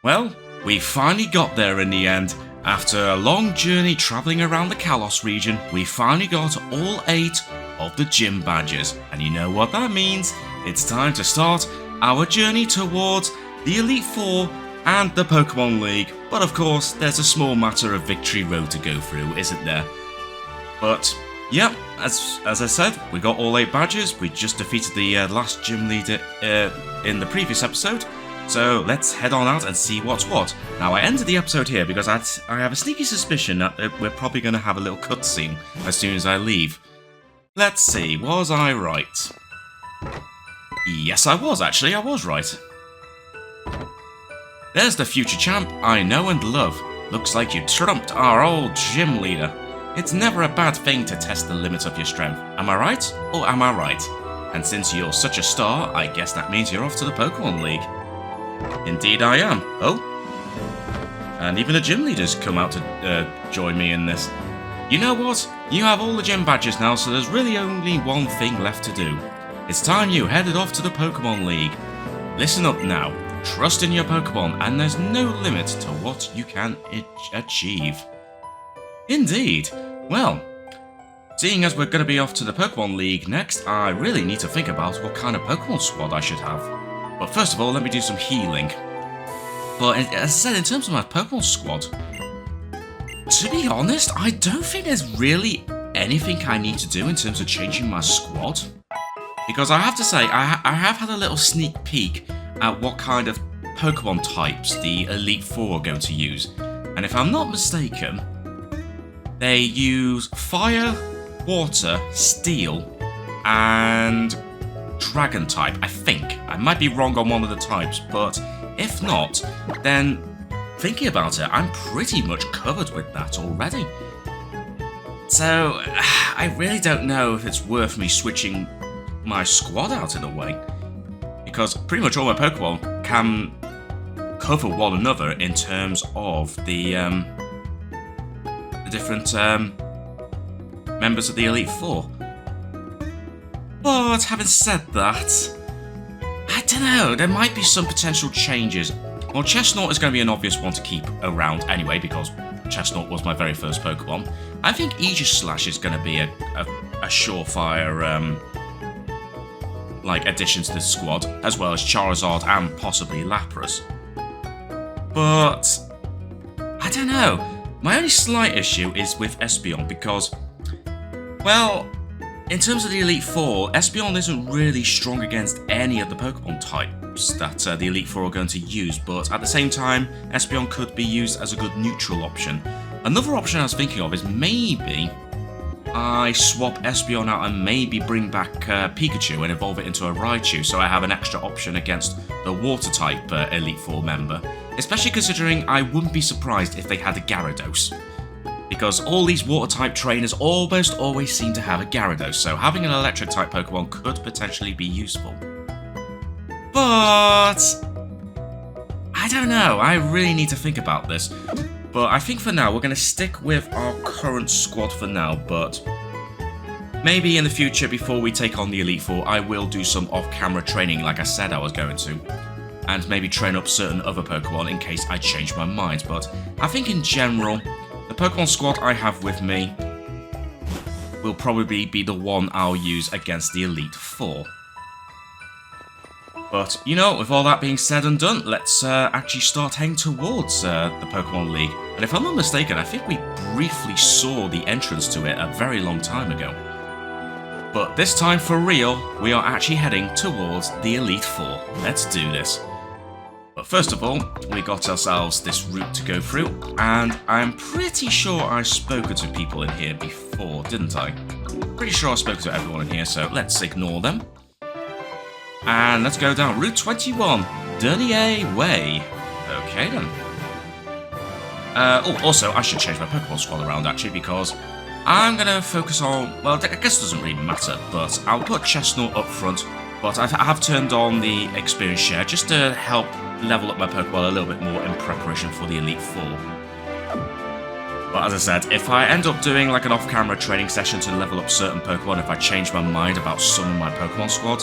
Well, we finally got there in the end. After a long journey travelling around the Kalos region, we finally got all 8 of the gym badges. And you know what that means? It's time to start our journey towards the Elite Four and the Pokémon League. But of course, there's a small matter of Victory Road to go through, isn't there? But, yeah, as I said, we got all 8 badges. We just defeated the last gym leader in the previous episode. So let's head on out and see what's what. Now, I ended the episode here because I have a sneaky suspicion that we're probably going to have a little cutscene as soon as I leave. Let's see, was I right? Yes, I was actually, I was right. There's the future champ I know and love. Looks like you trumped our old gym leader. It's never a bad thing to test the limits of your strength. Am I right? Or am I right? And since you're such a star, I guess that means you're off to the Pokémon League. Indeed I am. Oh. And even the gym leaders come out to join me in this. You know what? You have all the gym badges now, so there's really only one thing left to do. It's time you headed off to the Pokémon League. Listen up now. Trust in your Pokémon, and there's no limit to what you can achieve. Indeed. Well, seeing as we're going to be off to the Pokémon League next, I really need to think about what kind of Pokémon squad I should have. But first of all, let me do some healing. But as I said, in terms of my Pokémon squad, to be honest, I don't think there's really anything I need to do in terms of changing my squad. Because I have to say, I have had a little sneak peek at what kind of Pokemon types the Elite Four are going to use. And if I'm not mistaken, they use Fire, Water, Steel, and Dragon type, I think. I might be wrong on one of the types, but if not, then thinking about it, I'm pretty much covered with that already. So, I really don't know if it's worth me switching my squad out in a way, because pretty much all my Pokemon can cover one another in terms of the different members of the Elite Four. But having said that, I don't know, there might be some potential changes. Well, Chestnut is going to be an obvious one to keep around anyway, because Chestnut was my very first Pokemon. I think Aegislash is going to be a surefire addition to the squad, as well as Charizard and possibly Lapras. But I don't know. My only slight issue is with Espeon because, well, in terms of the Elite Four, Espeon isn't really strong against any of the Pokemon types that the Elite Four are going to use, but at the same time, Espeon could be used as a good neutral option. Another option I was thinking of is maybe I swap Espeon out and maybe bring back Pikachu and evolve it into a Raichu, so I have an extra option against the Water type Elite Four member, especially considering I wouldn't be surprised if they had a Gyarados. Because all these Water-type trainers almost always seem to have a Gyarados, so having an Electric-type Pokemon could potentially be useful. But I don't know, I really need to think about this. But I think for now, we're going to stick with our current squad for now, but maybe in the future, before we take on the Elite Four, I will do some off-camera training like I said I was going to. And maybe train up certain other Pokemon in case I change my mind, but I think in general, the Pokemon squad I have with me will probably be the one I'll use against the Elite Four. But, you know, with all that being said and done, let's actually start heading towards the Pokemon League. And if I'm not mistaken, I think we briefly saw the entrance to it a very long time ago. But this time, for real, we are actually heading towards the Elite Four. Let's do this. But first of all, we got ourselves this route to go through, and I'm pretty sure I've spoken to people in here before, didn't I? Pretty sure I've spoken to everyone in here, so let's ignore them. And let's go down Route 21, Dernier Way. Okay then. Also, I should change my Pokemon squad around actually, because I'm going to focus on, well, I guess it doesn't really matter, but I'll put Chestnut up front, but I have turned on the experience share just to help level up my Pokeball a little bit more in preparation for the Elite Four. But as I said, if I end up doing like an off-camera training session to level up certain Pokemon, if I change my mind about some of my Pokemon squad,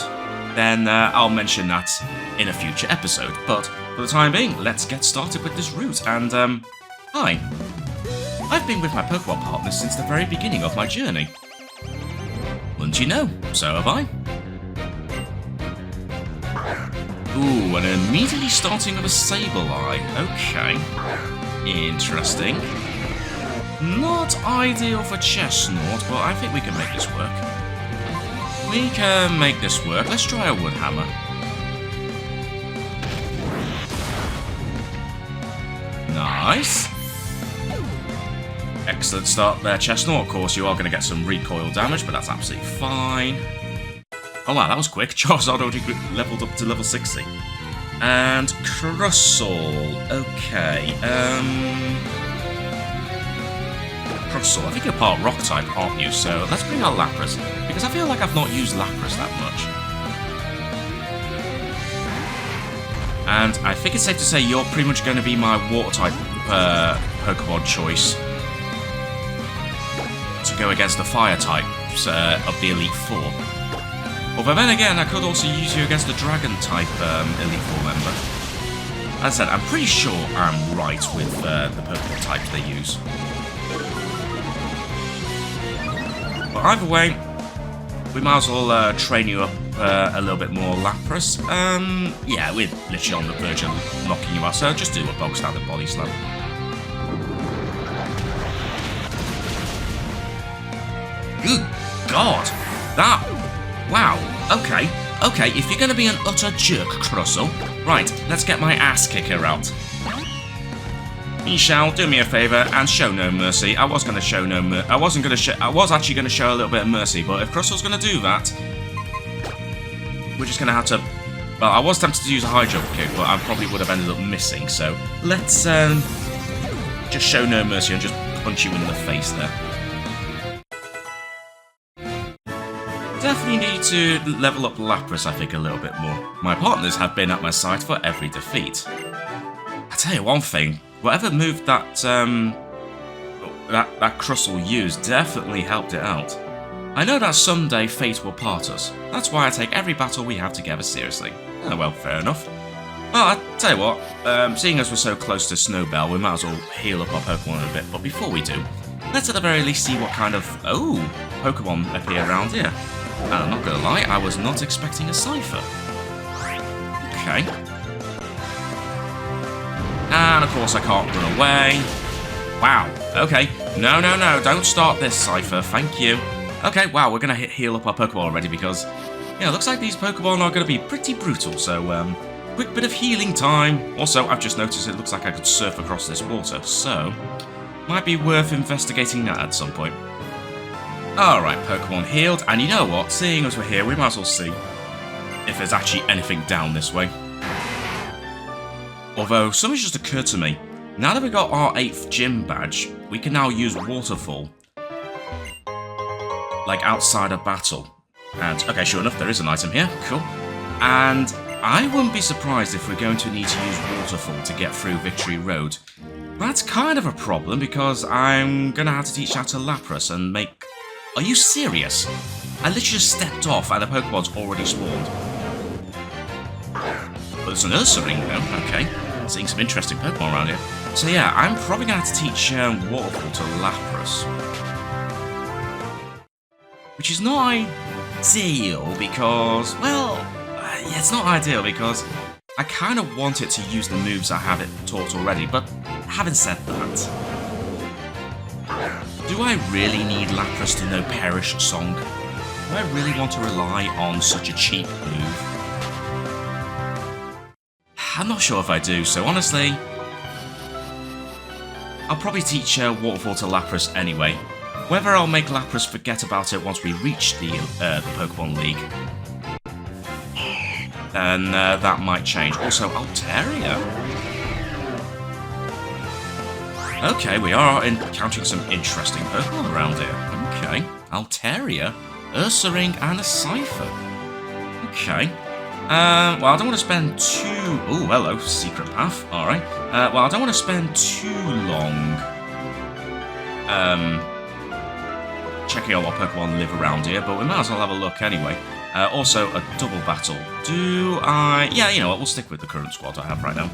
then I'll mention that in a future episode. But for the time being, let's get started with this route. And, hi. I've been with my Pokemon partners since the very beginning of my journey. Wouldn't you know, so have I. Ooh, and immediately starting with a Sableye. Okay. Interesting. Not ideal for Chestnut, but I think we can make this work. We can make this work. Let's try a Wood Hammer. Nice. Excellent start there, Chestnut. Of course, you are going to get some recoil damage, but that's absolutely fine. Oh wow, that was quick. Charizard already leveled up to level 60. And Crustle. Okay. Crustle, I think you're part Rock type, aren't you? So let's bring out Lapras, because I feel like I've not used Lapras that much. And I think it's safe to say you're pretty much going to be my Water type Pokemon choice to go against the Fire types of the Elite Four. Although then again, I could also use you against the Dragon type Elite Four member. As I said, I'm pretty sure I'm right with the Pokemon types they use. But either way, we might as well train you up a little bit more, Lapras. Yeah, we're literally on the verge of knocking you out, so just do a bog standard body slam. Good God! That... Wow, okay, if you're going to be an utter jerk, Crustle, right, let's get my ass kicker out. You shall do me a favour and show no mercy. I was actually going to show a little bit of mercy, but if Crustle's going to do that, we're just going to have to... Well, I was tempted to use a high jump kick, but I probably would have ended up missing, so let's just show no mercy and just punch you in the face there. Definitely need to level up Lapras, I think, a little bit more. My partners have been at my side for every defeat. I tell you one thing, whatever move that Crustle used definitely helped it out. I know that someday fate will part us. That's why I take every battle we have together seriously. Oh well, fair enough. Well, I tell you what, seeing as we're so close to Snowbell, we might as well heal up our Pokemon a bit. But before we do, let's at the very least see what kind of Pokemon appear around here. And I'm not gonna lie, I was not expecting a Cypher. Okay. And of course I can't run away. Wow, okay. No, don't start this, Cypher, thank you. Okay, wow, we're gonna heal up our Pokemon already because, yeah, it looks like these Pokemon are gonna be pretty brutal, so, quick bit of healing time. Also, I've just noticed it looks like I could surf across this water, so might be worth investigating that at some point. Alright, Pokemon healed, and you know what, seeing as we're here, we might as well see if there's actually anything down this way. Although, something's just occurred to me. Now that we got our 8th gym badge, we can now use Waterfall. Like, outside of battle. And, okay, sure enough, there is an item here, cool. And I wouldn't be surprised if we're going to need to use Waterfall to get through Victory Road. That's kind of a problem, because I'm gonna have to teach that to Lapras and make... Are you serious? I literally just stepped off and the Pokemon's already spawned. But it's an Ursaring though, okay. Seeing some interesting Pokemon around here. So yeah, I'm probably going to have to teach Waterfall to Lapras. Which is not ideal because, well, yeah, it's not ideal because I kind of want it to use the moves I have it taught already, but having said that, do I really need Lapras to know Perish Song? Do I really want to rely on such a cheap move? I'm not sure if I do, so honestly, I'll probably teach Waterfall to Lapras anyway. Whether I'll make Lapras forget about it once we reach the Pokemon League, then that might change. Also, Altaria. Okay, we are encountering some interesting Pokemon around here. Okay, Altaria, Ursaring, and a Cypher. Okay. Well, I don't want to spend too... Oh, hello, Secret Path. Alright. Well, I don't want to spend too long checking out what Pokemon live around here, but we might as well have a look anyway. Also, a double battle. Do I... Yeah, you know what, we'll stick with the current squad I have right now.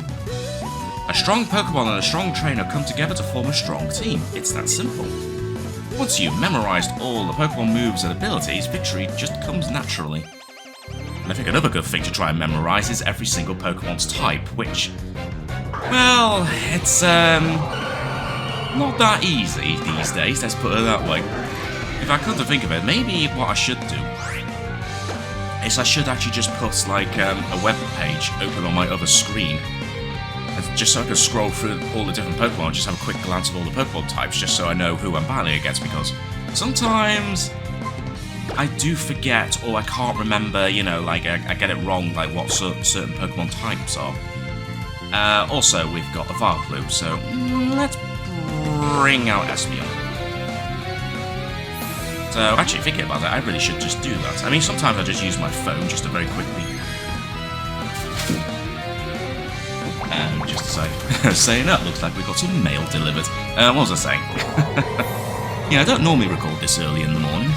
A strong Pokemon and a strong trainer come together to form a strong team. It's that simple. Once you've memorized all the Pokemon moves and abilities, victory just comes naturally. And I think another good thing to try and memorize is every single Pokemon's type, which... Well, it's, not that easy these days, let's put it that way. If I come to think of it, maybe what I should do is I should actually just put, like, a web page open on my other screen. Just so I can scroll through all the different Pokemon and just have a quick glance of all the Pokemon types, just so I know who I'm battling against, because sometimes I do forget, or I can't remember, you know, like, I get it wrong, like, what certain Pokemon types are. Also, we've got a Varplu, so let's bring out Espeon. So, actually, thinking about that, I really should just do that. I mean, sometimes I just use my phone just to very quickly... And just to say, saying that, looks like we got some mail delivered. What was I saying? Yeah, I don't normally record this early in the morning.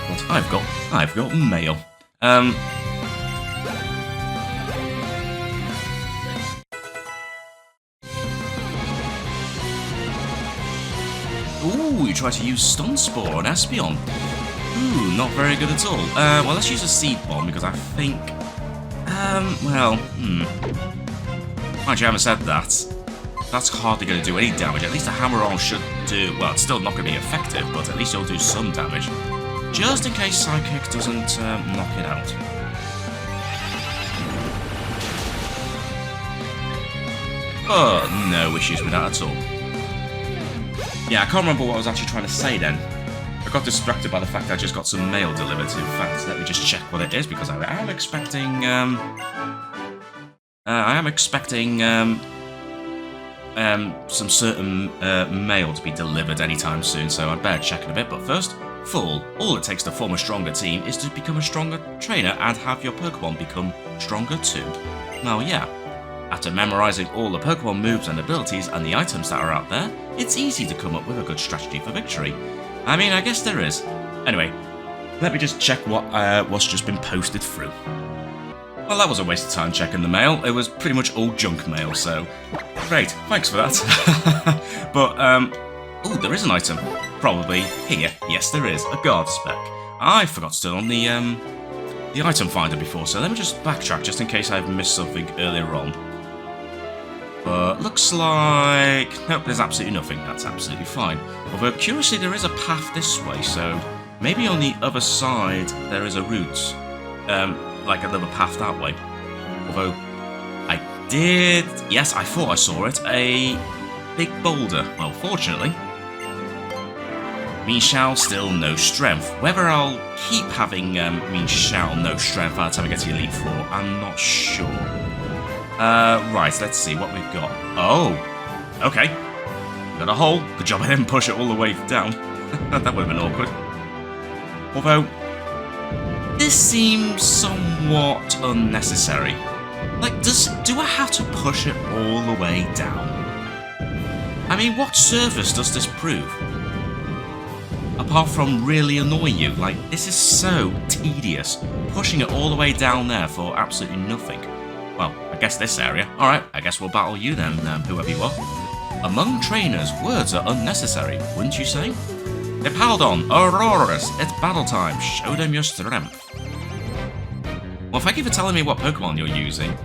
But I've got mail. Ooh, you try to use Stun Spore on Espeon. Ooh, not very good at all. Well, let's use a Seed Bomb, because I think... well, Mind you, I haven't said that. That's hardly going to do any damage. At least a Hammer-On should do... Well, it's still not going to be effective, but at least it'll do some damage. Just in case Psychic doesn't knock it out. Oh, no issues with that at all. Yeah, I can't remember what I was actually trying to say then. I got distracted by the fact I just got some mail delivered. In fact, let me just check what it is, because I am expecting... some certain mail to be delivered anytime soon, so I'd better check in a bit. But first, Full. All it takes to form a stronger team is to become a stronger trainer and have your Pokemon become stronger too. Well, yeah. After memorizing all the Pokemon moves and abilities and the items that are out there, it's easy to come up with a good strategy for victory. I mean, I guess there is. Anyway, let me just check what's just been posted through. Well, that was a waste of time checking the mail. It was pretty much all junk mail, so... Great, thanks for that. But, ooh, there is an item. Probably here. Yes, there is. A guard spec. I forgot to turn on the item finder before, so let me just backtrack just in case I've missed something earlier on. But looks like... Nope, there's absolutely nothing. That's absolutely fine. Although, curiously, there is a path this way, so... Maybe on the other side there is a route. Like another path that way. Although, I did... Yes, I thought I saw it. A big boulder. Well, fortunately... Mienshao still no strength. Whether I'll keep having Mienshao no strength by the time I get to Elite Four, I'm not sure. Right, let's see what we've got. Oh, okay. Got a hole. Good job I didn't push it all the way down. That would have been awkward. Although, this seems somewhat unnecessary. Like, do I have to push it all the way down? I mean, what service does this prove? Apart from really annoying you, like, this is so tedious. Pushing it all the way down there for absolutely nothing. Well, I guess this area. Alright, I guess we'll battle you then, whoever you are. Among trainers, words are unnecessary, wouldn't you say? Hippowdon, Auroras, it's battle time. Show them your strength. Well, thank you for telling me what Pokemon you're using.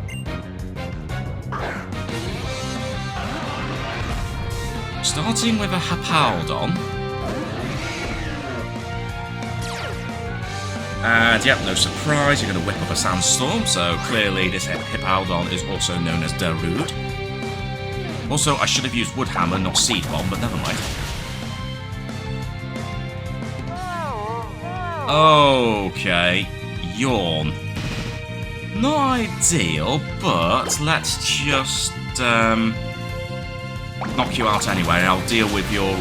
Starting with a Hippowdon. And yep, no surprise, you're going to whip up a Sandstorm, so clearly this Hippowdon is also known as Darude. Also, I should have used Wood Hammer, not Seed Bomb, but never mind. Okay, Yawn. Not ideal, but let's just knock you out anyway, and I'll deal with your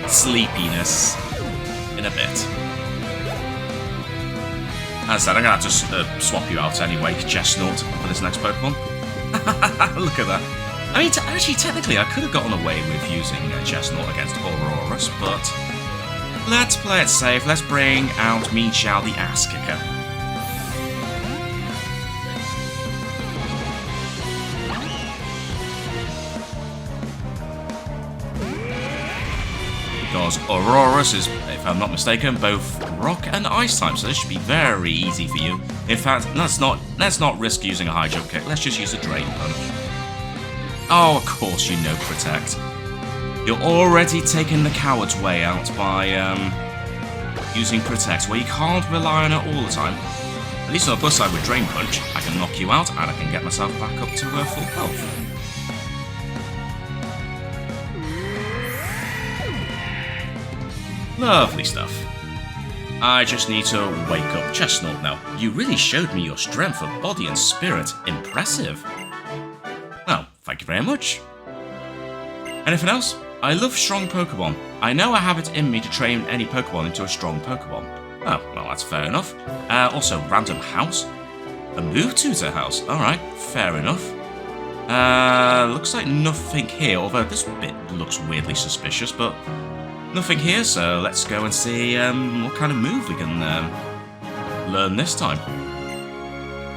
sleepiness in a bit. As I said, I'm going to have to swap you out anyway, Chestnut, for this next Pokemon. Look at that. I mean, actually, technically, I could have gotten away with using Chestnut against Aurorus, but... Let's play it safe. Let's bring out Mean Chow the Ass Kicker. Because Auroras is, if I'm not mistaken, both rock and ice type, so this should be very easy for you. In fact, let's not risk using a high jump kick. Let's just use a drain punch. Oh, of course you know Protect. You're already taking the coward's way out by using Protect, where you can't rely on it all the time. At least on the plus side with Drain Punch, I can knock you out and I can get myself back up to full health. Lovely stuff. I just need to wake up Chestnut now. You really showed me your strength of body and spirit. Impressive. Well, thank you very much. Anything else? I love strong Pokemon. I know I have it in me to train any Pokemon into a strong Pokemon. Oh, well, that's fair enough. Also, random house? A move tutor house? Alright, fair enough. Looks like nothing here, although this bit looks weirdly suspicious, but nothing here, so let's go and see what kind of move we can learn this time.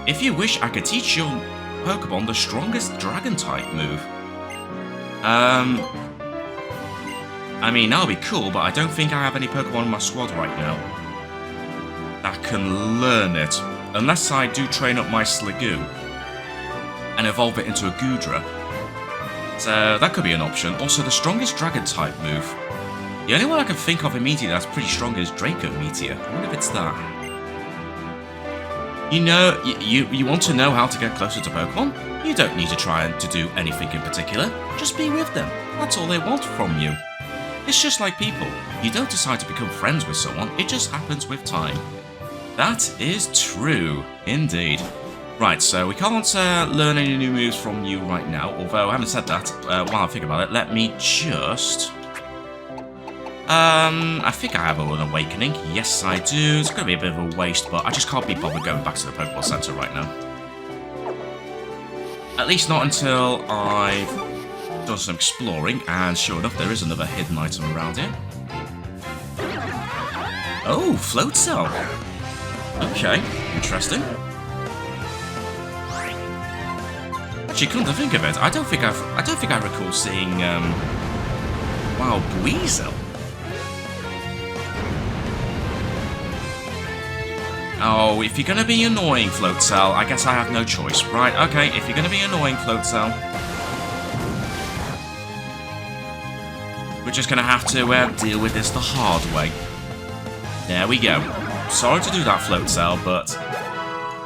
If you wish, I could teach your Pokemon the strongest Dragon-type move. I mean, that'll be cool, but I don't think I have any Pokemon in my squad right now that can learn it. Unless I do train up my Sliggoo and evolve it into a Goodra. So that could be an option. Also, the strongest Dragon-type move. The only one I can think of immediately that's pretty strong is Draco Meteor. I wonder if it's that. You know, you want to know how to get closer to Pokemon? You don't need to try to do anything in particular. Just be with them. That's all they want from you. It's just like people. You don't decide to become friends with someone, it just happens with time. That is true, indeed. Right, so we can't learn any new moves from you right now, although having said that, while I think about it, let me just... I think I have an Awakening. Yes, I do. It's going to be a bit of a waste, but I just can't be bothered going back to the Pokemon Center right now. At least not until I've done some exploring, and sure enough, there is another hidden item around here. Oh, Float Cell. Okay, interesting. Actually, come to think of it, I don't think I recall seeing wow, Buizel. Oh, if you're gonna be annoying, Float Cell, I guess I have no choice. Right, okay, if you're gonna be annoying, Float Cell, we're just gonna have to deal with this the hard way. There we go. Sorry to do that, Float Cell, but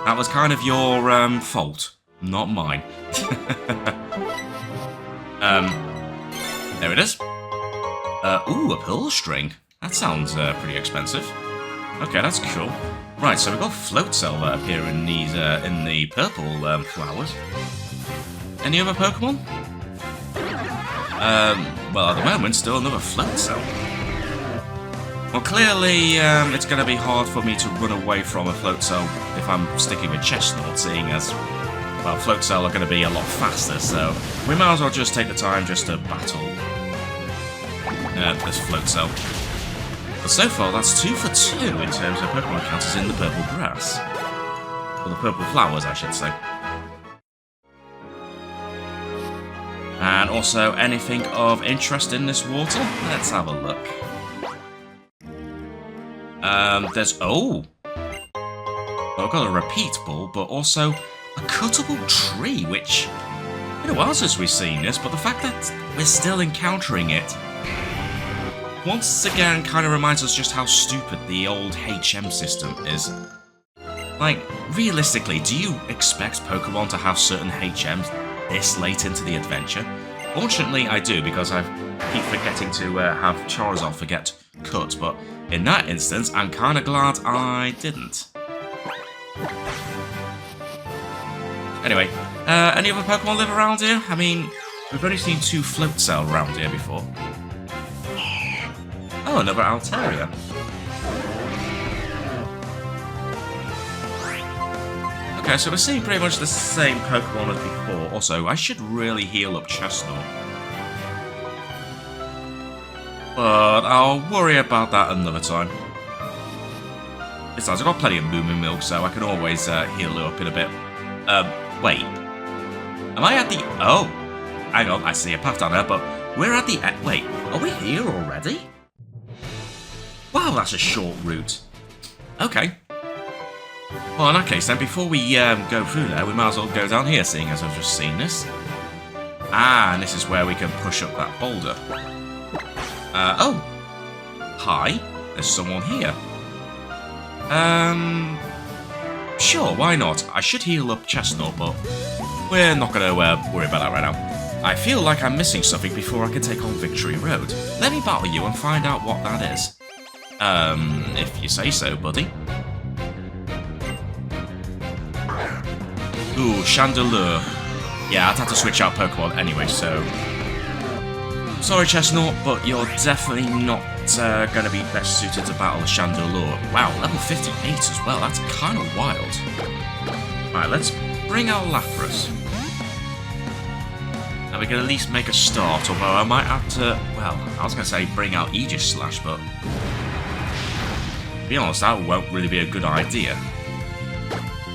that was kind of your fault, not mine. There it is. Ooh, a Pearl String. That sounds pretty expensive. Okay, that's cool. Right, so we've got Float Cell that appear in these in the purple flowers. Any other Pokemon? Well, at the moment, still another Float Cell. Well, clearly, it's going to be hard for me to run away from a Float Cell if I'm sticking with Chestnut, seeing as, well, Float Cell are going to be a lot faster, so we might as well just take the time just to battle this Float Cell. But so far, that's 2 for 2 in terms of Pokemon encounters in the purple grass. Or the purple flowers, I should say. And also, anything of interest in this water? Let's have a look. There's... Oh! Well, I've got a repeat ball, but also a cuttable tree, which... It's been a while since we've seen this, but the fact that we're still encountering it once again kind of reminds us just how stupid the old HM system is. Like, realistically, do you expect Pokemon to have certain HMs this late into the adventure? Fortunately, I do, because I keep forgetting to have Charizard get cut, but in that instance, I'm kind of glad I didn't. Anyway, any other Pokemon live around here? I mean, we've only seen 2 Float Cell around here before. Oh, another Altaria. Okay, so we're seeing pretty much the same Pokemon as before. Also, I should really heal up Chestnut. But I'll worry about that another time. Besides, I've got plenty of Moo Milk, so I can always heal her up in a bit. Wait. Am I at the... Oh! Hang on, I see a path down there, but we're at the... Wait, are we here already? Wow, that's a short route. Okay. Well, in that case, then, before we go through there, we might as well go down here, seeing as I've just seen this. Ah, and this is where we can push up that boulder. Oh. Hi. There's someone here. Sure, why not? I should heal up Chestnut, but we're not going to worry about that right now. I feel like I'm missing something before I can take on Victory Road. Let me battle you and find out what that is. If you say so, buddy. Ooh, Chandelure. Yeah, I'd have to switch out Pokemon anyway, so... Sorry, Chestnut, but you're definitely not going to be best suited to battle Chandelure. Wow, level 58 as well. That's kind of wild. Alright, let's bring out Lapras. And we can at least make a start, although I might have to... Well, I was going to say bring out Aegis Slash, but... To be honest, that won't really be a good idea.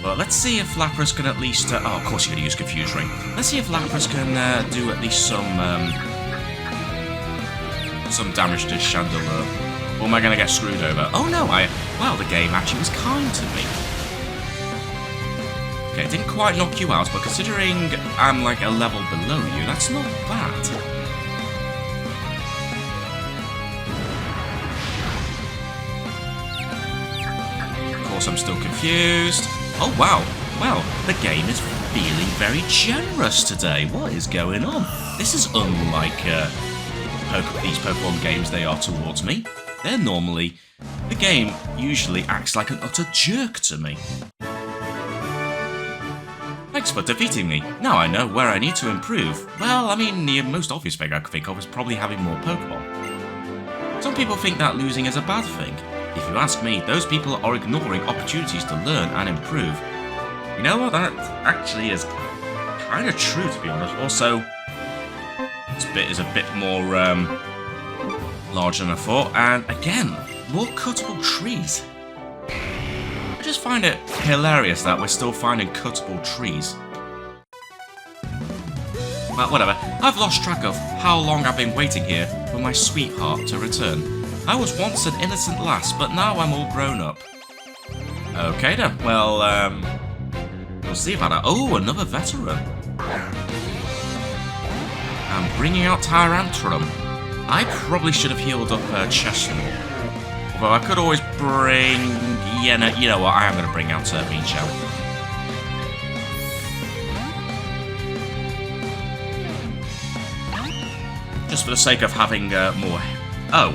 But let's see if Lapras can at least... oh, of course you're going to use Confuse Ring. Let's see if Lapras can do at least some damage to Chandelure. Or am I going to get screwed over? Oh no, well, the game actually was kind to me. Okay, it didn't quite knock you out, but considering I'm like a level below you, that's not bad. Of course, I'm still confused. Oh wow, well, the game is feeling very generous today. What is going on? This is unlike these Pokemon games they are towards me. They're normally... The game usually acts like an utter jerk to me. Thanks for defeating me. Now I know where I need to improve. Well, I mean, the most obvious thing I could think of is probably having more Pokemon. Some people think that losing is a bad thing. If you ask me, those people are ignoring opportunities to learn and improve. You know what, that actually is kind of true, to be honest. Also, this bit is a bit more larger than I thought, and again, more cuttable trees. I just find it hilarious that we're still finding cuttable trees. Well, whatever. I've lost track of how long I've been waiting here for my sweetheart to return. I was once an innocent lass, but now I'm all grown up. Okay then, well, we'll see about that. Oh, another veteran. I'm bringing out Tyrantrum. I probably should have healed up Chestnut. Although I could always bring... Yeah, no, you know what, I am going to bring out Beanshell. Just for the sake of having more... Oh.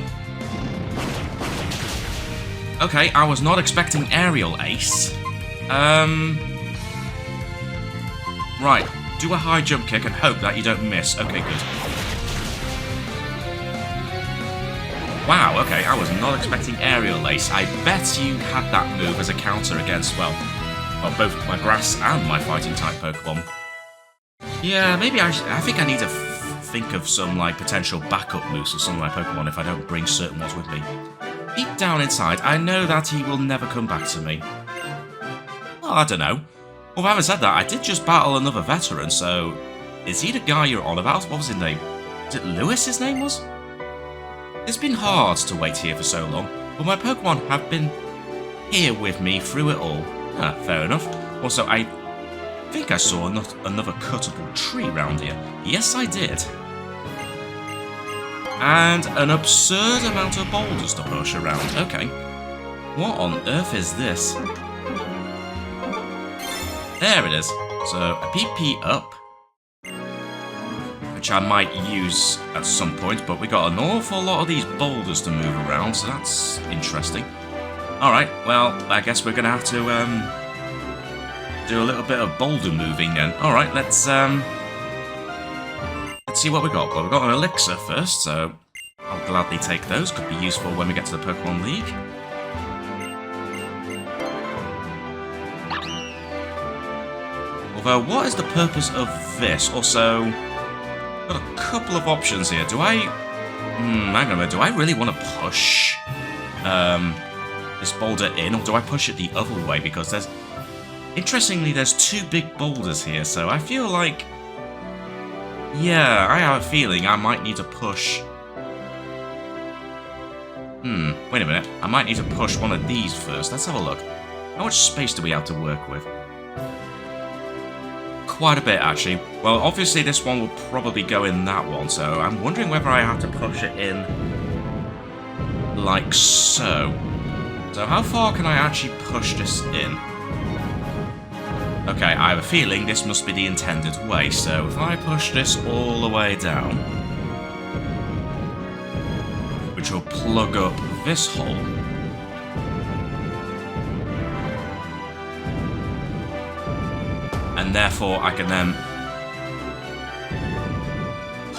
Okay, I was not expecting Aerial Ace. Right, do a high jump kick and hope that you don't miss. Okay, good. Wow, okay, I was not expecting Aerial Ace. I bet you had that move as a counter against, well, both my Grass and my Fighting-type Pokemon. Yeah, maybe I think I need to think of some, like, potential backup moves for some of my Pokemon if I don't bring certain ones with me. Deep down inside, I know that he will never come back to me. Well, I don't know. Well, having said that, I did just battle another veteran, so... Is he the guy you're on about? What was his name? Was it Lewis his name was? It's been hard to wait here for so long, but my Pokemon have been here with me through it all. Ah, fair enough. Also, I think I saw another cuttable tree round here. Yes, I did. And an absurd amount of boulders to push around. Okay. What on earth is this? There it is. So, a PP up. Which I might use at some point, but we got an awful lot of these boulders to move around, so that's interesting. Alright, well, I guess we're going to have to do a little bit of boulder moving then. Alright, let's see what we got. Well, we got an elixir first, so I'll gladly take those. Could be useful when we get to the Pokemon League. Although, what is the purpose of this? Also, got a couple of options here. Do I Hang on a minute, do I really want to push this boulder in, or do I push it the other way? Because there's... Interestingly, there's two big boulders here, so I feel like... Yeah, I have a feeling I might need to push... wait a minute. I might need to push one of these first. Let's have a look. How much space do we have to work with? Quite a bit, actually. Well, obviously this one will probably go in that one, so I'm wondering whether I have to push it in like so. So how far can I actually push this in? Okay, I have a feeling this must be the intended way, so if I push this all the way down, which will plug up this hole, and therefore I can then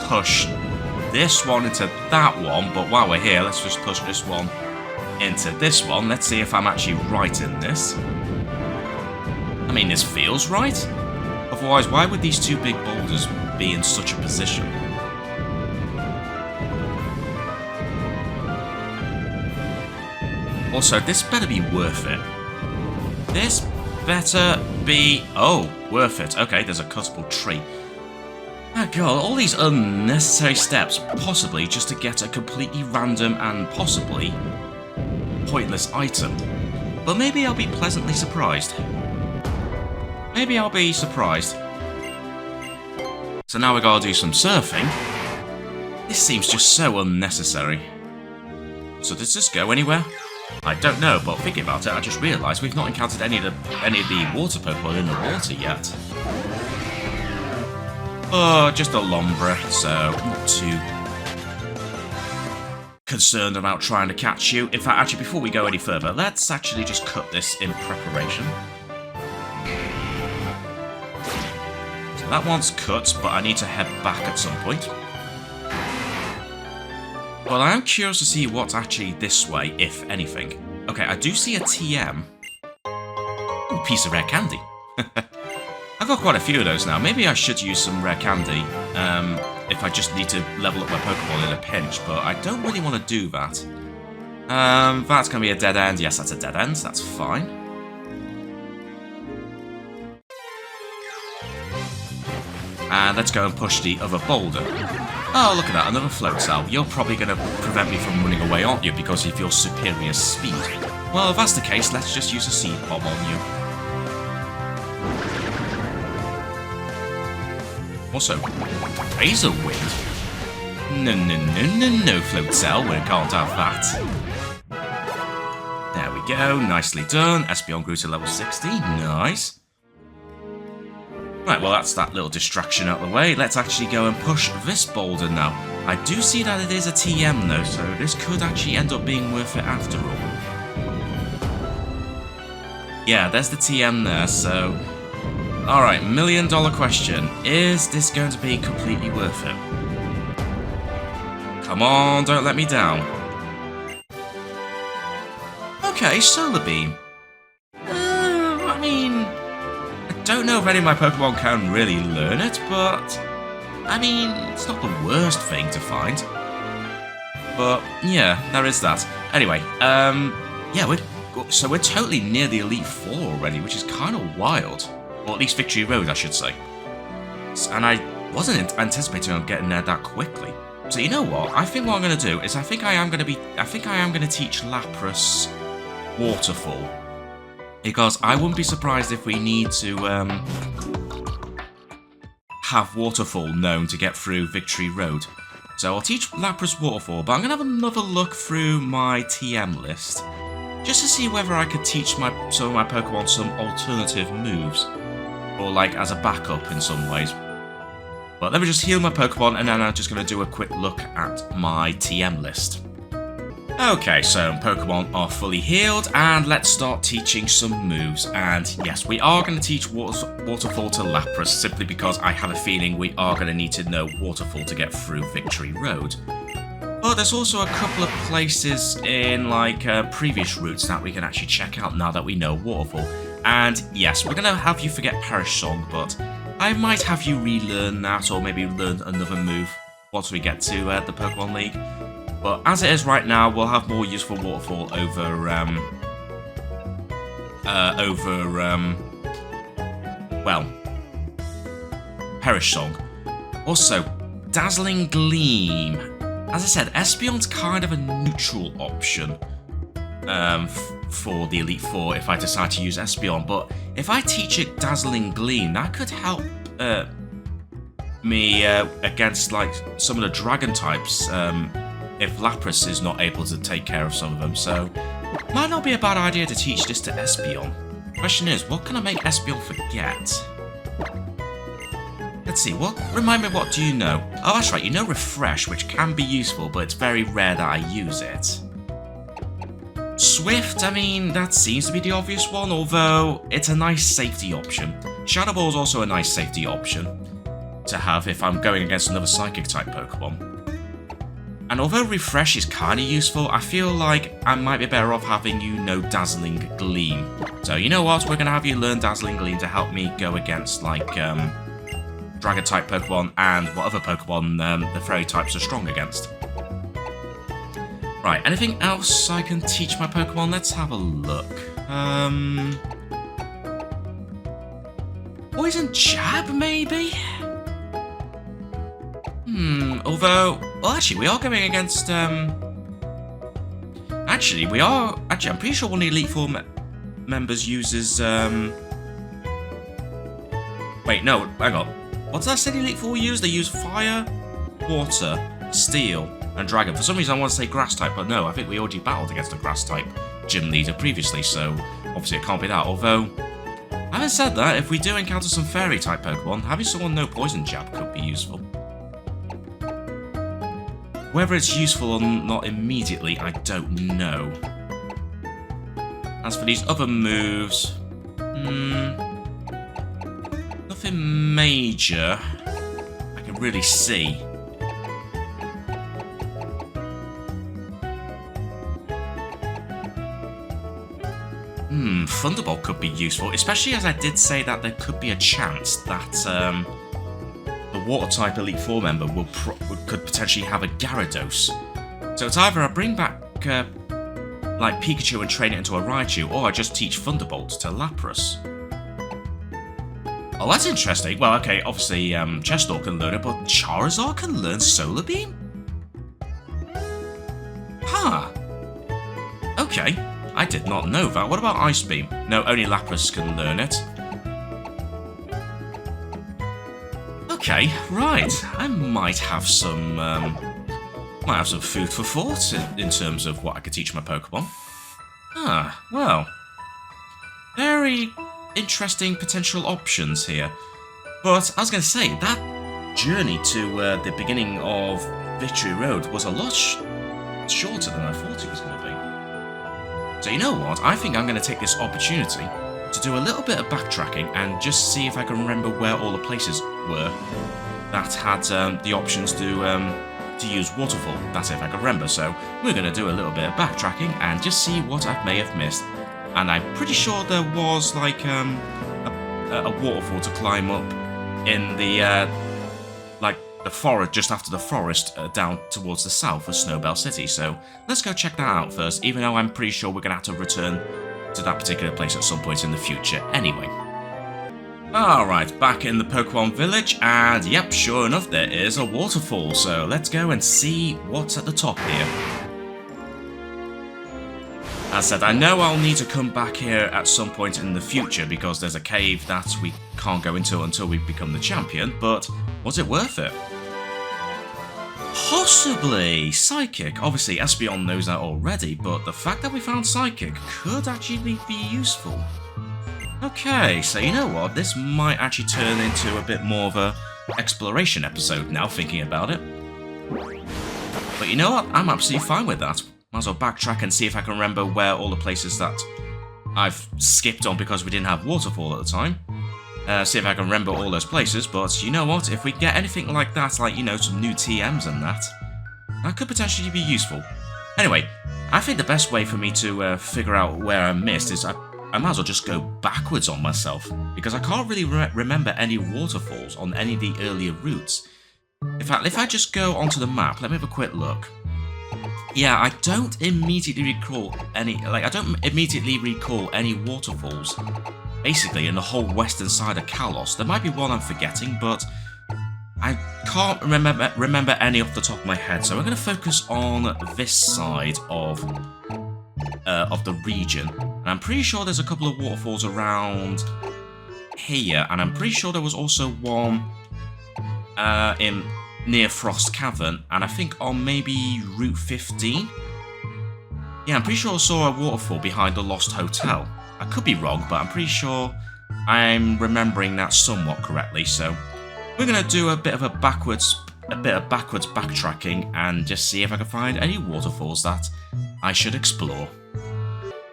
push this one into that one, but while we're here, let's just push this one into this one. Let's see if I'm actually right in this. I mean, this feels right. Otherwise, why would these two big boulders be in such a position? Also, this better be worth it. This better be... Oh, worth it. Okay, there's a cuttable tree. Oh god, all these unnecessary steps, possibly just to get a completely random and possibly pointless item. But maybe I'll be pleasantly surprised. Maybe I'll be surprised. So now we gotta do some surfing. This seems just so unnecessary. So does this go anywhere? I don't know, but thinking about it, I just realised we've not encountered any of the water Pokemon in the water yet. Oh, just a Lombra, so not too concerned about trying to catch you. In fact, actually, before we go any further, let's actually just cut this in preparation. So that one's cut, but I need to head back at some point. Well, I am curious to see what's actually this way, if anything. Okay, I do see a TM. Ooh, piece of rare candy. I've got quite a few of those now. Maybe I should use some rare candy if I just need to level up my Pokemon in a pinch, but I don't really want to do that. That's going to be a dead end. Yes, that's a dead end. That's fine. And let's go and push the other boulder. Oh, look at that, another float cell. You're probably going to prevent me from running away, aren't you, because of your superior speed? Well, if that's the case, let's just use a seed bomb on you. Also, Razor Wind? No, float cell, we can't have that. There we go, nicely done. Espeon grew to level 60, nice. Right, well that's that little distraction out of the way. Let's actually go and push this boulder now. I do see that it is a TM though, so this could actually end up being worth it after all. Yeah, there's the TM there, so... Alright, $1 million question. Is this going to be completely worth it? Come on, don't let me down. Okay, Solar Beam. I mean... I don't know if any of my Pokemon can really learn it, but... I mean, it's not the worst thing to find. But, yeah, there is that. Anyway, yeah, we're totally near the Elite Four already, which is kind of wild. Or at least Victory Road, I should say. And I wasn't anticipating on getting there that quickly. So you know what? I think what I'm going to do is I think I am going to teach Lapras Waterfall. Because I wouldn't be surprised if we need to have Waterfall known to get through Victory Road. So I'll teach Lapras Waterfall, but I'm going to have another look through my TM list. Just to see whether I could teach some of my Pokemon some alternative moves. Or like as a backup in some ways. But let me just heal my Pokemon and then I'm just going to do a quick look at my TM list. Okay, so Pokemon are fully healed and let's start teaching some moves. And yes, we are going to teach Waterfall to Lapras simply because I have a feeling we are going to need to know Waterfall to get through Victory Road. But there's also a couple of places in like previous routes that we can actually check out now that we know Waterfall. And yes, we're going to have you forget Perish Song, but I might have you relearn that or maybe learn another move. once we get to the Pokemon League. But as it is right now, we'll have more use for Waterfall over well, Perish Song. Also, Dazzling Gleam. As I said, Espeon's kind of a neutral option for the Elite Four if I decide to use Espeon. But if I teach it Dazzling Gleam, that could help me against like some of the Dragon types. If Lapras is not able to take care of some of them, so might not be a bad idea to teach this to Espeon. Question is, what can I make Espeon forget? Let's see, remind me, what do you know? Oh, that's right, you know Refresh, which can be useful, but it's very rare that I use it. Swift, I mean, that seems to be the obvious one, although it's a nice safety option. Shadow Ball is also a nice safety option to have if I'm going against another Psychic-type Pokemon. And although Refresh is kind of useful, I feel like I might be better off having you know Dazzling Gleam. So you know what, we're going to have you learn Dazzling Gleam to help me go against like Dragon-type Pokemon and what other Pokemon the Fairy types are strong against. Right, anything else I can teach my Pokemon? Let's have a look. Poison Jab, maybe? Although, well, actually, we are going against, Actually, I'm pretty sure one of the Elite Four members uses, Wait, no, hang on. What did I say the Elite Four use? They use Fire, Water, Steel, and Dragon. For some reason, I want to say Grass-type, but no, I think we already battled against a Grass-type gym leader previously, so obviously it can't be that. Although, having said that, if we do encounter some Fairy-type Pokemon, having someone know Poison Jab could be useful. Whether it's useful or not immediately, I don't know. As for these other moves, nothing major I can really see. Thunderbolt could be useful, especially as I did say that there could be a chance that the Water-type Elite Four member could potentially have a Gyarados. So it's either I bring back like Pikachu and train it into a Raichu, or I just teach Thunderbolt to Lapras. Oh, that's interesting. Well, okay, obviously Chesnaught can learn it, but Charizard can learn Solar Beam? Huh. Okay, I did not know that. What about Ice Beam? No, only Lapras can learn it. Okay, right. I might have some food for thought in terms of what I could teach my Pokemon. Ah, well, very interesting potential options here. But I was going to say, that journey to the beginning of Victory Road was a lot shorter than I thought it was going to be. So you know what? I think I'm going to take this opportunity to do a little bit of backtracking and just see if I can remember where all the places were that had the options to use Waterfall. That's if I can remember. So we're going to do a little bit of backtracking and just see what I may have missed. And I'm pretty sure there was like a waterfall to climb up in the like the forest, just after the forest, down towards the south of Snowbell City. So let's go check that out first, even though I'm pretty sure we're going to have to return to that particular place at some point in the future anyway. Alright, back in the Pokemon Village, and yep, sure enough, there is a waterfall, so let's go and see what's at the top here. As said, I know I'll need to come back here at some point in the future because there's a cave that we can't go into until we become the champion, but was it worth it? Possibly! Psychic. Obviously, Espeon knows that already, but the fact that we found Psychic could actually be useful. Okay, so you know what? This might actually turn into a bit more of a exploration episode now, thinking about it. But you know what? I'm absolutely fine with that. Might as well backtrack and see if I can remember where all the places that I've skipped on because we didn't have Waterfall at the time. See if I can remember all those places, but you know what? If we get anything like that, like, you know, some new TMs and that could potentially be useful. Anyway, I think the best way for me to figure out where I missed is I might as well just go backwards on myself, because I can't really remember any waterfalls on any of the earlier routes. In fact, if I just go onto the map, let me have a quick look. Yeah, I don't immediately recall any waterfalls, basically, in the whole western side of Kalos. There might be one I'm forgetting, but I can't remember any off the top of my head, so I'm going to focus on this side of the region. And I'm pretty sure there's a couple of waterfalls around here, and I'm pretty sure there was also one near Frost Cavern, and I think on maybe Route 15. Yeah, I'm pretty sure I saw a waterfall behind the Lost Hotel. I could be wrong, but I'm pretty sure I'm remembering that somewhat correctly, so we're going to do a bit of backwards backtracking and just see if I can find any waterfalls that I should explore.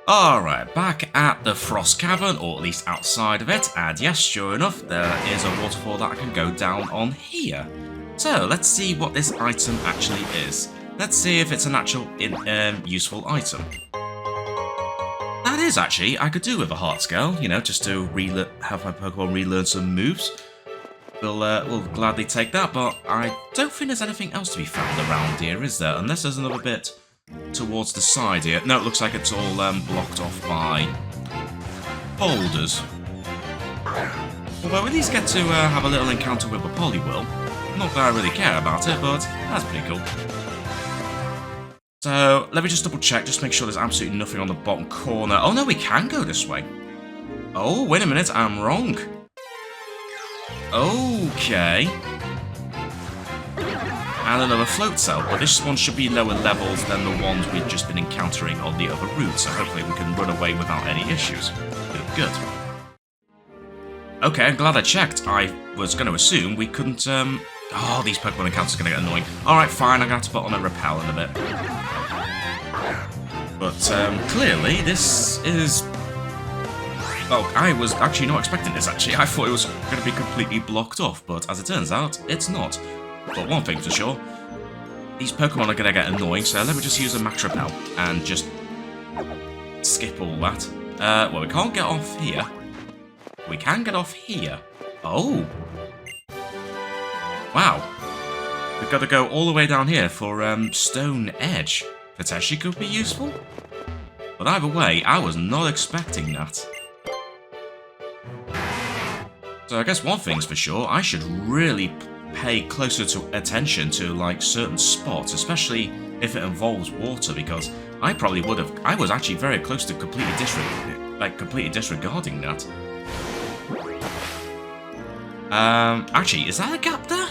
Alright, back at the Frost Cavern, or at least outside of it, and yes, sure enough, there is a waterfall that I can go down on here. So, let's see what this item actually is. Let's see if it's an actual useful item. That is actually, I could do with a heart scale, you know, just to have my Pokemon relearn some moves. We'll gladly take that, but I don't think there's anything else to be found around here, is there? Unless there's another bit towards the side here. No, it looks like it's all blocked off by boulders. Although we at least get to have a little encounter with a Poliwhirl. Not that I really care about it, but that's pretty cool. So, let me just double check, just make sure there's absolutely nothing on the bottom corner. Oh no, we can go this way. Oh, wait a minute, I'm wrong. Okay. And another float cell, but this one should be lower levels than the ones we've just been encountering on the other route, so hopefully we can run away without any issues. Good. Okay, I'm glad I checked. I was going to assume we couldn't, Oh, these Pokemon encounters are going to get annoying. Alright, fine, I'm going to have to put on a repel in a bit. But, clearly, this is... Oh, I was actually not expecting this, actually. I thought it was going to be completely blocked off, but as it turns out, it's not. But one thing for sure, these Pokemon are going to get annoying, so let me just use a Max Repel and just skip all that. Well, we can't get off here. We can get off here. Oh. Wow. We've got to go all the way down here for Stone Edge. Potentially could be useful. But either way, I was not expecting that. So I guess one thing's for sure, I should really pay closer attention to like certain spots, especially if it involves water, because I probably would have. I was actually very close to completely disregarding that. Actually, is that a gap there?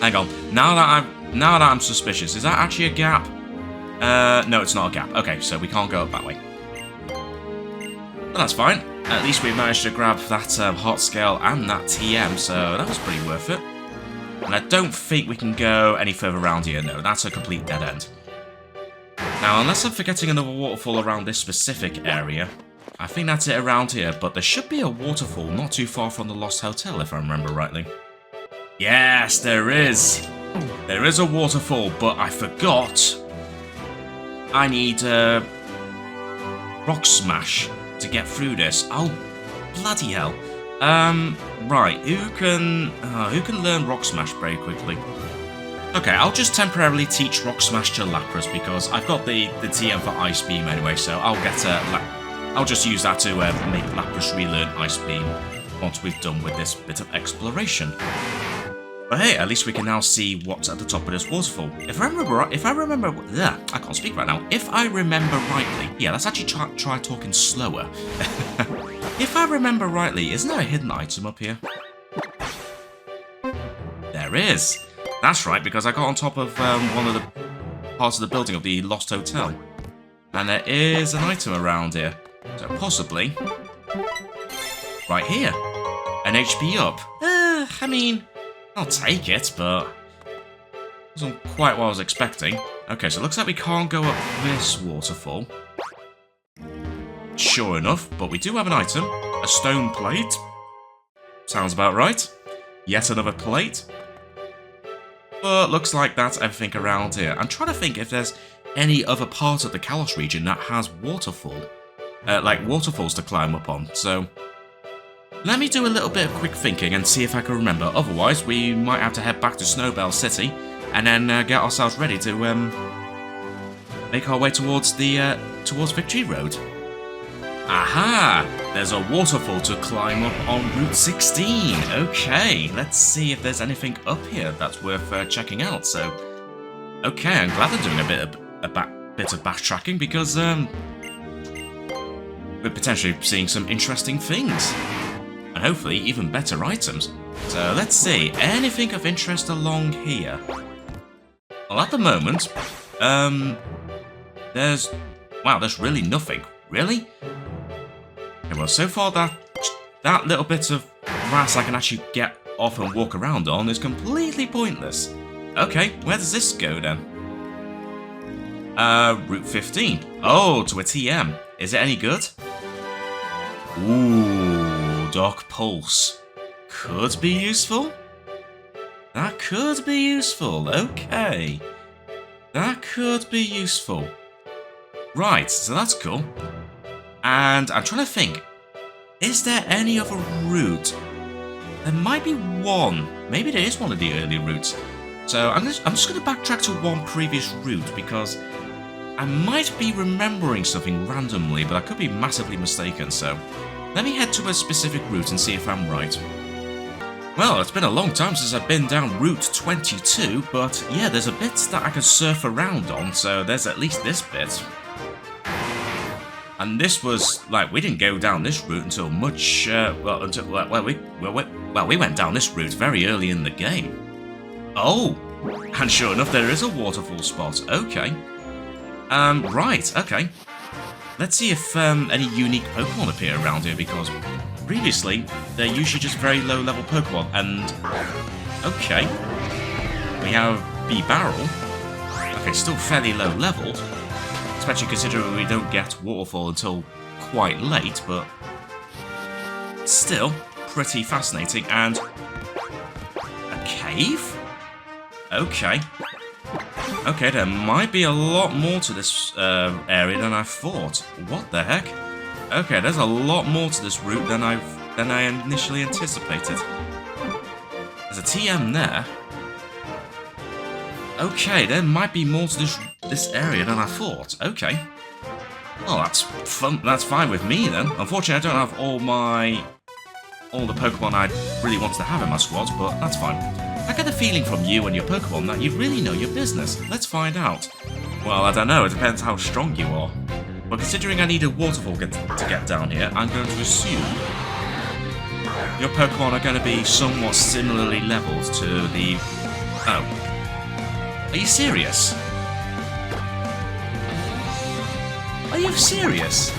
Hang on. Now that I'm suspicious, is that actually a gap? No, it's not a gap. Okay, so we can't go up that way. But that's fine. At least we managed to grab that Heart Scale and that TM, so that was pretty worth it. And I don't think we can go any further around here. No, that's a complete dead end. Now, unless I'm forgetting another waterfall around this specific area, I think that's it around here, but there should be a waterfall not too far from the Lost Hotel, if I remember rightly. Yes, there is! There is a waterfall, but I forgot. I need Rock Smash to get through this. Oh, bloody hell. Right, who can learn Rock Smash very quickly? Okay, I'll just temporarily teach Rock Smash to Lapras, because I've got the TM for Ice Beam anyway, so I'll get I'll just use that to make Lapras relearn Ice Beam once we've done with this bit of exploration. But hey, at least we can now see what's at the top of this waterfall. If I remember, I can't speak right now. If I remember rightly, yeah, let's actually try talking slower. If I remember rightly, isn't there a hidden item up here? There is. That's right, because I got on top of one of the parts of the building of the Lost Hotel. And there is an item around here. So possibly right here. An HP up. I mean, I'll take it, but wasn't quite what I was expecting. Okay, so it looks like we can't go up this waterfall. Sure enough, but we do have an item. A stone plate. Sounds about right. Yet another plate. But looks like that's everything around here. I'm trying to think if there's any other part of the Kalos region that has waterfall. Like waterfalls to climb up on. So Let me do a little bit of quick thinking and see if I can remember. Otherwise, we might have to head back to Snowbell City and then get ourselves ready to make our way towards the towards Victory Road. Aha! There's a waterfall to climb up on Route 16. Okay, let's see if there's anything up here that's worth checking out. So, okay, I'm glad they're doing a bit of backtracking because we're potentially seeing some interesting things and hopefully even better items. So let's see, anything of interest along here? Well, at the moment, there's really nothing. Really? Okay, well, so far that little bit of grass I can actually get off and walk around on is completely pointless. Okay, where does this go then? Route 15. Oh, to a TM. Is it any good? Ooh, Dark Pulse. Could be useful? That could be useful, okay. That could be useful. Right, so that's cool. And I'm trying to think, is there any other route? There might be one. Maybe there is one of the early routes. So I'm just going to backtrack to one previous route because I might be remembering something randomly, but I could be massively mistaken. So let me head to a specific route and see if I'm right. Well, it's been a long time since I've been down Route 22, but yeah, there's a bit that I can surf around on, so there's at least this bit. And this was, like, we didn't go down this route until much, we went down this route very early in the game. Oh, and sure enough, there is a waterfall spot. Okay. Right, okay. Let's see if any unique Pokemon appear around here, because previously, they're usually just very low-level Pokemon, and... Okay. We have B-Barrel. Okay, still fairly low-leveled. Especially considering we don't get Waterfall until quite late, but... Still, pretty fascinating, and... A cave? Okay. Okay, there might be a lot more to this area than I thought. What the heck? Okay, there's a lot more to this route than I initially anticipated. There's a TM there. Okay, there might be more to this area than I thought. Okay. Well, that's fun. That's fine with me then. Unfortunately, I don't have all the Pokemon I really wanted to have in my squad, but that's fine. I get the feeling from you and your Pokemon that you really know your business. Let's find out. Well, I don't know. It depends how strong you are. But considering I need a waterfall to get down here, I'm going to assume your Pokemon are going to be somewhat similarly leveled to the... Oh. Are you serious? Are you serious?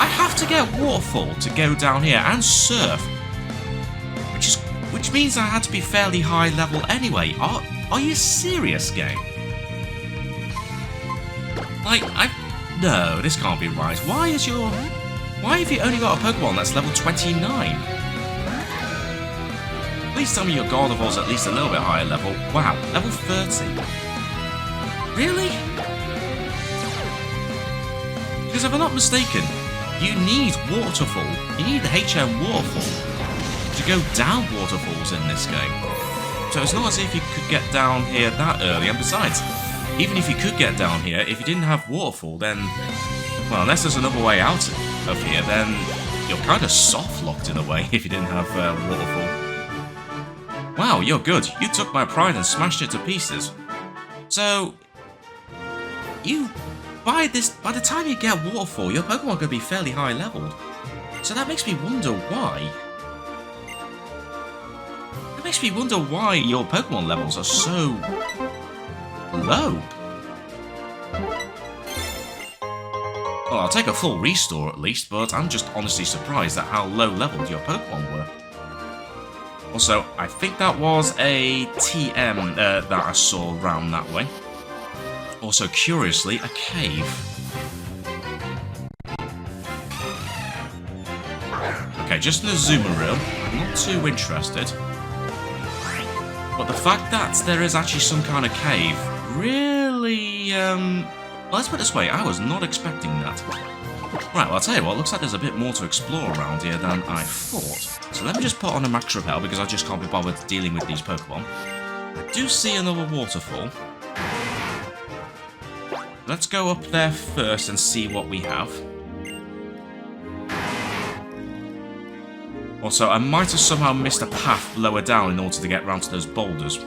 I have to get Waterfall to go down here and surf. Which means I had to be fairly high level anyway. Are you serious, game? Like, no, this can't be right. Why have you only got a Pokemon that's level 29? Please tell me your Gardevoir's at least a little bit higher level. Wow, level 30. Really? Because if I'm not mistaken, you need Waterfall. You need the HM Waterfall to go down waterfalls in this game. So it's not as if you could get down here that early, and besides, even if you could get down here, if you didn't have Waterfall, then, well, unless there's another way out of here, then you're kind of soft-locked in a way if you didn't have Waterfall. Wow, you're good. You took my pride and smashed it to pieces. So, by the time you get Waterfall, your Pokemon are going to be fairly high leveled. So that makes me wonder why. It makes me wonder why your Pokemon levels are so low. Well, I'll take a full restore at least, but I'm just honestly surprised at how low leveled your Pokemon were. Also, I think that was a TM that I saw around that way. Also, curiously, a cave. Okay, just an Azumarill. I'm not too interested. But the fact that there is actually some kind of cave really, well, let's put it this way, I was not expecting that. Right, well, I'll tell you what, looks like there's a bit more to explore around here than I thought. So let me just put on a max repel because I just can't be bothered dealing with these Pokemon. I do see another waterfall. Let's go up there first and see what we have. Also, I might have somehow missed a path lower down in order to get round to those boulders.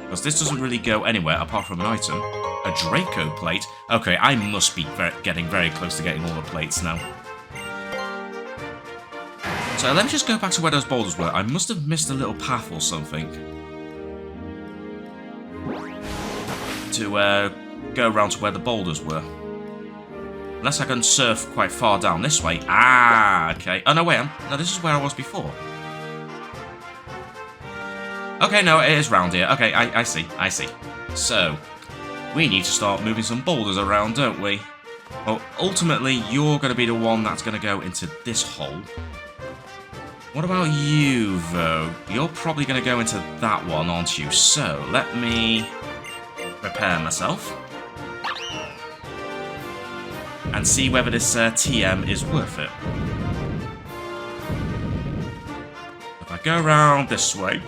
Because this doesn't really go anywhere apart from an item. A Draco plate? Okay, I must be getting very close to getting all the plates now. So let me just go back to where those boulders were. I must have missed a little path or something. To go around to where the boulders were. Unless I can surf quite far down this way. Ah, okay. Oh, no, wait. No, this is where I was before. Okay, no, it is round here. Okay, I see. I see. So, we need to start moving some boulders around, don't we? Well, ultimately, you're going to be the one that's going to go into this hole. What about you, though? You're probably going to go into that one, aren't you? So, let me prepare myself. And see whether this TM is worth it. If I go around this way...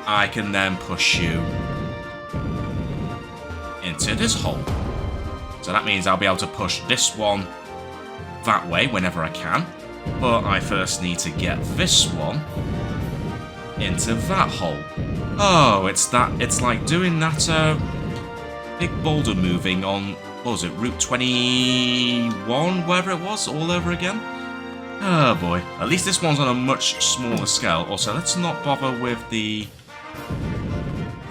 I can then push you into this hole. So that means I'll be able to push this one that way whenever I can. But I first need to get this one into that hole. Oh, it's like doing that big boulder moving on, what was it, Route 21, wherever it was, all over again? Oh boy, at least this one's on a much smaller scale. Also, let's not bother with the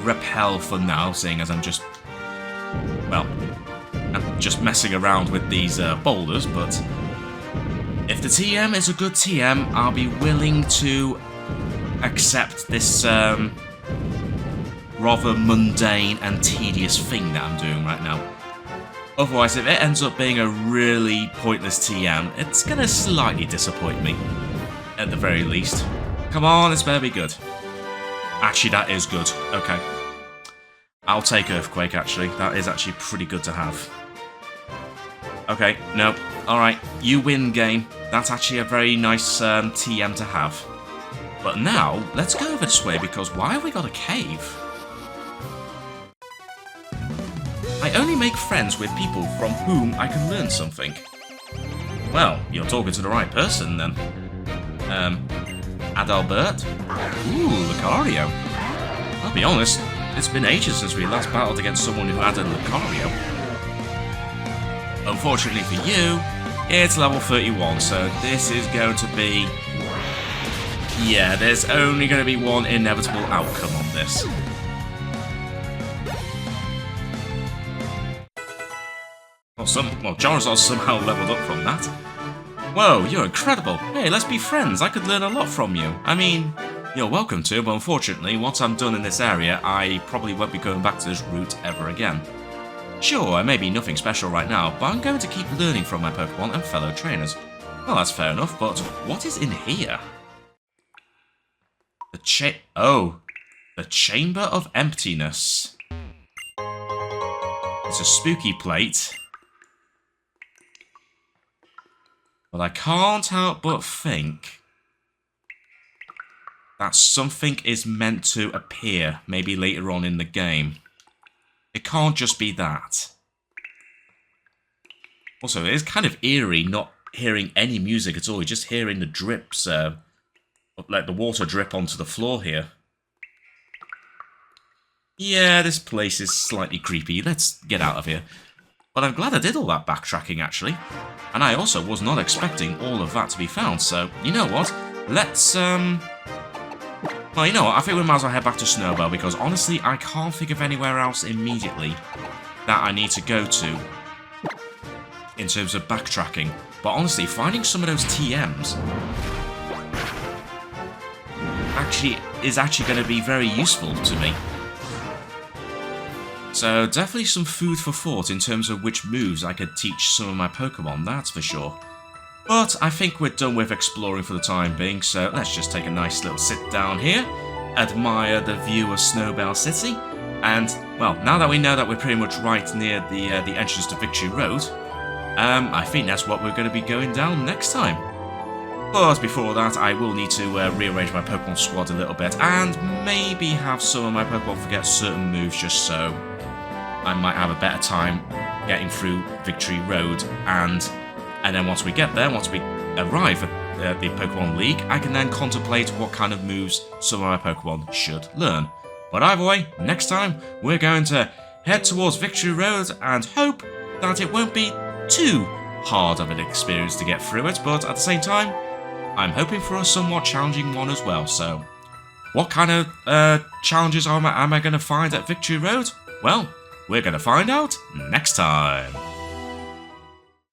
repel for now, seeing as I'm just messing around with these boulders, but if the TM is a good TM, I'll be willing to accept this rather mundane and tedious thing that I'm doing right now. Otherwise, if it ends up being a really pointless TM, it's gonna slightly disappoint me, at the very least. Come on, it's better be good. Actually, that is good. Okay. I'll take Earthquake, actually. That is actually pretty good to have. Okay, no. Alright, you win, game. That's actually a very nice TM to have. But now, let's go over this way, because why have we got a cave? I only make friends with people from whom I can learn something. Well, you're talking to the right person, then. Adalbert? Ooh, Lucario. I'll be honest, it's been ages since we last battled against someone who had a Lucario. Unfortunately for you, it's level 31, so this is going to be... Yeah, there's only going to be one inevitable outcome on this. Well, Charizard somehow leveled up from that. Whoa, you're incredible. Hey, let's be friends. I could learn a lot from you. I mean, you're welcome to, but unfortunately, once I'm done in this area, I probably won't be going back to this route ever again. Sure, I may be nothing special right now, but I'm going to keep learning from my Pokemon and fellow trainers. Well, that's fair enough, but what is in here? The Chamber of Emptiness. It's a spooky plate. But I can't help but think that something is meant to appear, maybe later on in the game. It can't just be that. Also, it is kind of eerie not hearing any music at all, you're just hearing the drips, like the water drip onto the floor here. Yeah, this place is slightly creepy. Let's get out of here. But I'm glad I did all that backtracking, actually. And I also was not expecting all of that to be found, so, you know what? Let's, well, you know what? I think we might as well head back to Snowbell, because honestly, I can't think of anywhere else immediately that I need to go to in terms of backtracking. But honestly, finding some of those TMs is actually going to be very useful to me. So definitely some food for thought in terms of which moves I could teach some of my Pokemon, that's for sure. But I think we're done with exploring for the time being, so let's just take a nice little sit down here, admire the view of Snowbell City, and Well, now that we know that we're pretty much right near the entrance to Victory Road, I think that's what we're going to be going down next time. But before that, I will need to rearrange my Pokemon squad a little bit, and maybe have some of my Pokemon forget certain moves just so I might have a better time getting through Victory Road, and then once we get there, once we arrive at the Pokemon League, I can then contemplate what kind of moves some of my Pokemon should learn. But either way, next time we're going to head towards Victory Road and hope that it won't be too hard of an experience to get through it, but at the same time, I'm hoping for a somewhat challenging one as well. So, what kind of challenges am I going to find at Victory Road? Well, we're going to find out next time.